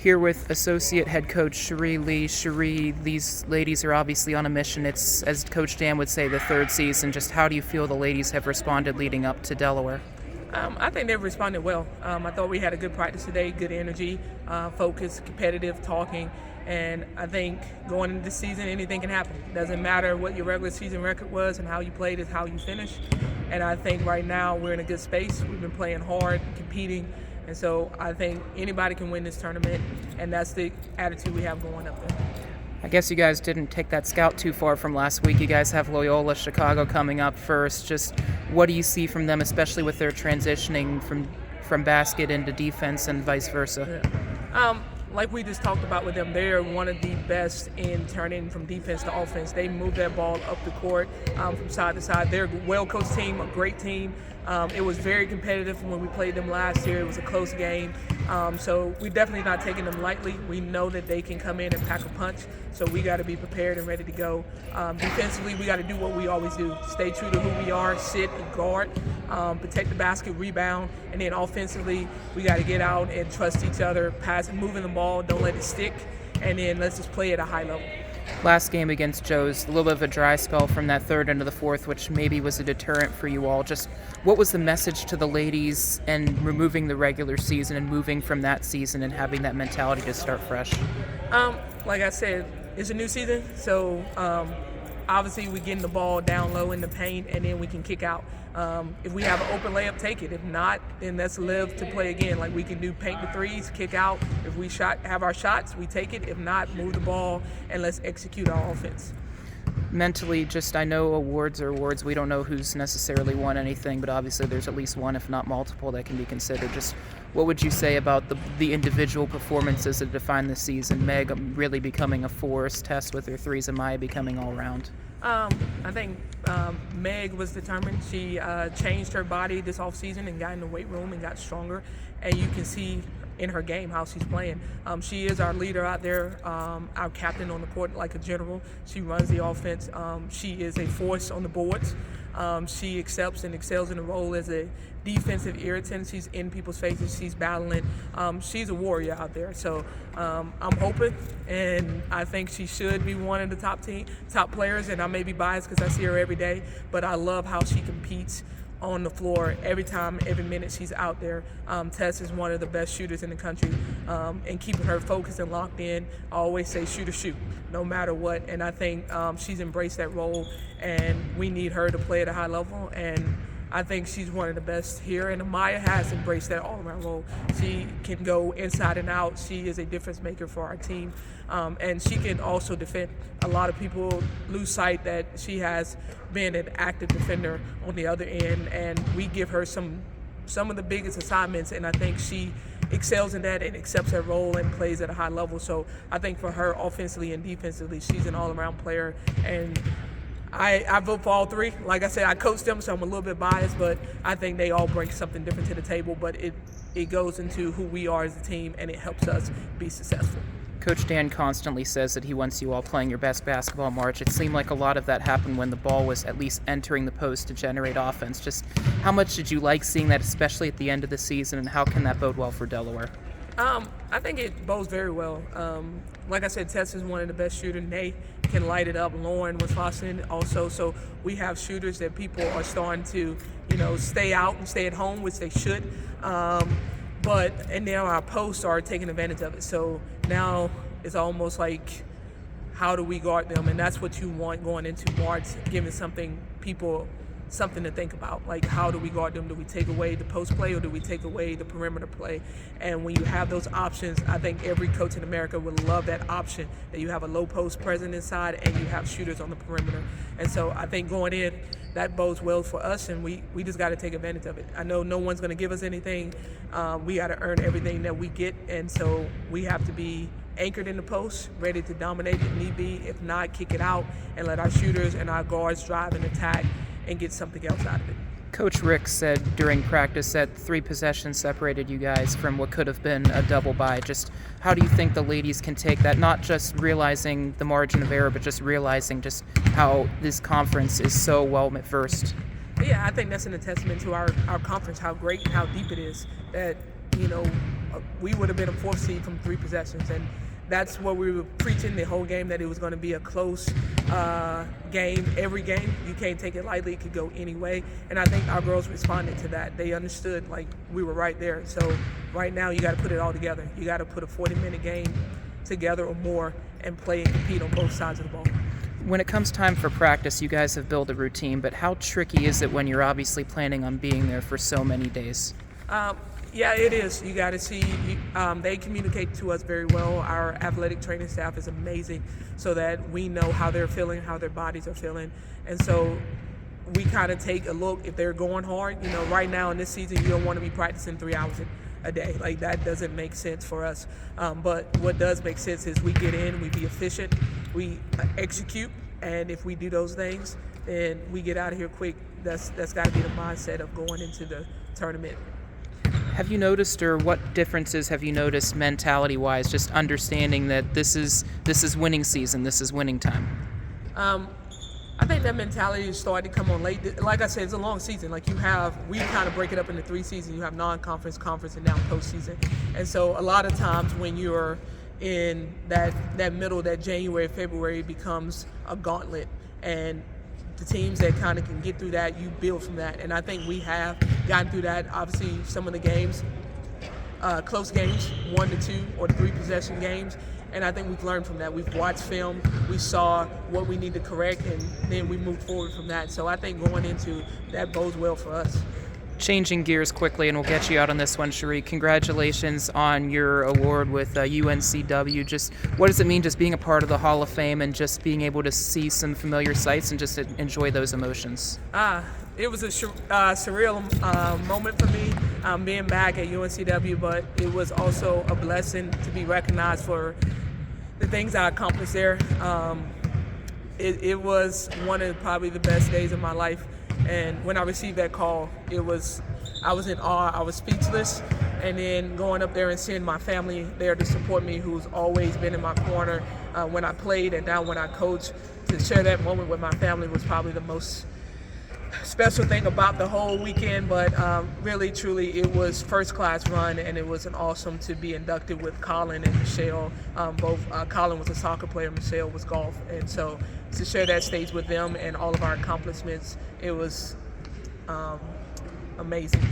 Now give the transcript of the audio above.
Here with Associate Head Coach Cherie Lea. Cherie, these ladies are obviously on a mission. It's, as Coach Dan would say, the third season. Just how do you feel the ladies have responded leading up to Delaware? I think they've responded well. I thought we had a good practice today, good energy, focus, competitive, talking. And I think going into the season, anything can happen. Doesn't matter what your regular season record was and how you played is how you finish. And I think right now we're in a good space. We've been playing hard, competing. And so I think anybody can win this tournament, and that's the attitude we have going up there. I guess you guys didn't take that scout too far from last week. You guys have Loyola Chicago coming up first. Just what do you see from them, especially with their transitioning from basket into defense and vice versa? Yeah. Like we just talked about with them, they are one of the best in turning from defense to offense. They move that ball up the court from side to side. They're a well-coached team, a great team. It was very competitive when we played them last year. It was a close game. So we're definitely not taking them lightly. We know that they can come in and pack a punch, so we got to be prepared and ready to go. Defensively, we got to do what we always do. Stay true to who we are, sit and guard, protect the basket, rebound, and then offensively, we got to get out and trust each other, pass, moving the ball, don't let it stick, and then let's just play at a high level. Last game against Joe's, a little bit of a dry spell from that third into the fourth, which maybe was a deterrent for you all. Just what was the message to the ladies and removing the regular season and moving from that season and having that mentality to start fresh? Like I said, it's a new season, so obviously we're getting the ball down low in the paint, and then we can kick out. If we have an open layup, take it. If not, then let's live to play again. Like we can do paint the threes, kick out. If we have our shots, we take it. If not, move the ball and let's execute our offense. Mentally, just I know awards are awards. We don't know who's necessarily won anything, but obviously there's at least one, if not multiple, that can be considered. Just what would you say about the individual performances that define the season? Meg really becoming a force, Tess with her threes, and Maya becoming all around. I think Meg was determined. She changed her body this offseason and got in the weight room and got stronger. And you can see in her game how she's playing. She is our leader out there, our captain on the court like a general. She runs the offense. She is a force on the boards. She accepts and excels in the role as a defensive irritant. She's in people's faces. She's battling. She's a warrior out there. So I'm hoping, and I think she should be one of the top players. And I may be biased because I see her every day, but I love how she competes on the floor every time, every minute she's out there. Tess is one of the best shooters in the country, and keeping her focused and locked in. I always say shoot or shoot, no matter what. And I think she's embraced that role, and we need her to play at a high level. And I think she's one of the best here, and Maya has embraced that all-around role. She can go inside and out. She is a difference maker for our team, and she can also defend. A lot of people lose sight that she has been an active defender on the other end, and we give her some of the biggest assignments, and I think she excels in that and accepts her role and plays at a high level. So I think for her, offensively and defensively, she's an all-around player, and I vote for all three. Like I said, I coach them, so I'm a little bit biased, but I think they all bring something different to the table, but it goes into who we are as a team, and it helps us be successful. Coach Dan constantly says that he wants you all playing your best basketball in March. It seemed like a lot of that happened when the ball was at least entering the post to generate offense. Just how much did you like seeing that, especially at the end of the season, and how can that bode well for Delaware? I think it bodes very well. Like I said, Tess is one of the best shooters. Nate can light it up. Lauren was Boston also. So we have shooters that people are starting to, stay out and stay at home, which they should. And now our posts are taking advantage of it. So now it's almost like, how do we guard them? And that's what you want going into March, giving people something to think about. Like, how do we guard them? Do we take away the post play, or do we take away the perimeter play? And when you have those options, I think every coach in America would love that option, that you have a low post present inside and you have shooters on the perimeter. And so I think going in, that bodes well for us, and we just got to take advantage of it. I know no one's going to give us anything. We got to earn everything that we get, and so we have to be anchored in the post, ready to dominate if need be. If not, kick it out and let our shooters and our guards drive and attack and get something else out of it. Coach Rick said during practice that 3 possessions separated you guys from what could have been a double bye. Just how do you think the ladies can take that, not just realizing the margin of error, but just realizing just how this conference is so well versed? Yeah, I think that's an testament to our conference, how great and how deep it is. That, we would have been a 4th seed from 3 possessions. And that's what we were preaching the whole game, that it was going to be a close game. Every game, you can't take it lightly. It could go any way. And I think our girls responded to that. They understood, like, we were right there. So right now, you got to put it all together. You got to put a 40-minute game together or more and play and compete on both sides of the ball. When it comes time for practice, you guys have built a routine, but how tricky is it when you're obviously planning on being there for so many days? Yeah, it is. You got to see, they communicate to us very well. Our athletic training staff is amazing, so that we know how they're feeling, how their bodies are feeling. And so we kind of take a look if they're going hard. You know, right now in this season, you don't want to be practicing 3 hours a day. Like, that doesn't make sense for us. But what does make sense is we get in, we be efficient, we execute, and if we do those things, then we get out of here quick. That's got to be the mindset of going into the tournament. Have you noticed, or what differences have you noticed mentality-wise, just understanding that this is winning season, this is winning time? I think that mentality is starting to come on late. Like I said, it's a long season. Like, we kind of break it up into 3 seasons. You have non-conference, conference, and now postseason. And so a lot of times when you're in that middle, that January, February, becomes a gauntlet. And the teams that kind of can get through that, you build from that. And I think we have gotten through that. Obviously, some of the games, close games, 1 to 2 or 3 possession games. And I think we've learned from that. We've watched film, we saw what we need to correct, and then we moved forward from that. So I think going into that bodes well for us. Changing gears quickly, and we'll get you out on this one, Cherie. Congratulations on your award with UNCW. Just what does it mean just being a part of the Hall of Fame and just being able to see some familiar sights and just enjoy those emotions? It was a surreal moment for me, being back at UNCW, but it was also a blessing to be recognized for the things I accomplished there. It was one of probably the best days of my life. And when I received that call, I was in awe. I was speechless. And then going up there and seeing my family there to support me, who's always been in my corner when I played and now when I coach, to share that moment with my family was probably the most special thing about the whole weekend. But really, truly, it was first-class run, and it was an awesome to be inducted with Colin and Michelle. Colin was a soccer player, Michelle was golf, and so to share that stage with them and all of our accomplishments, it was amazing.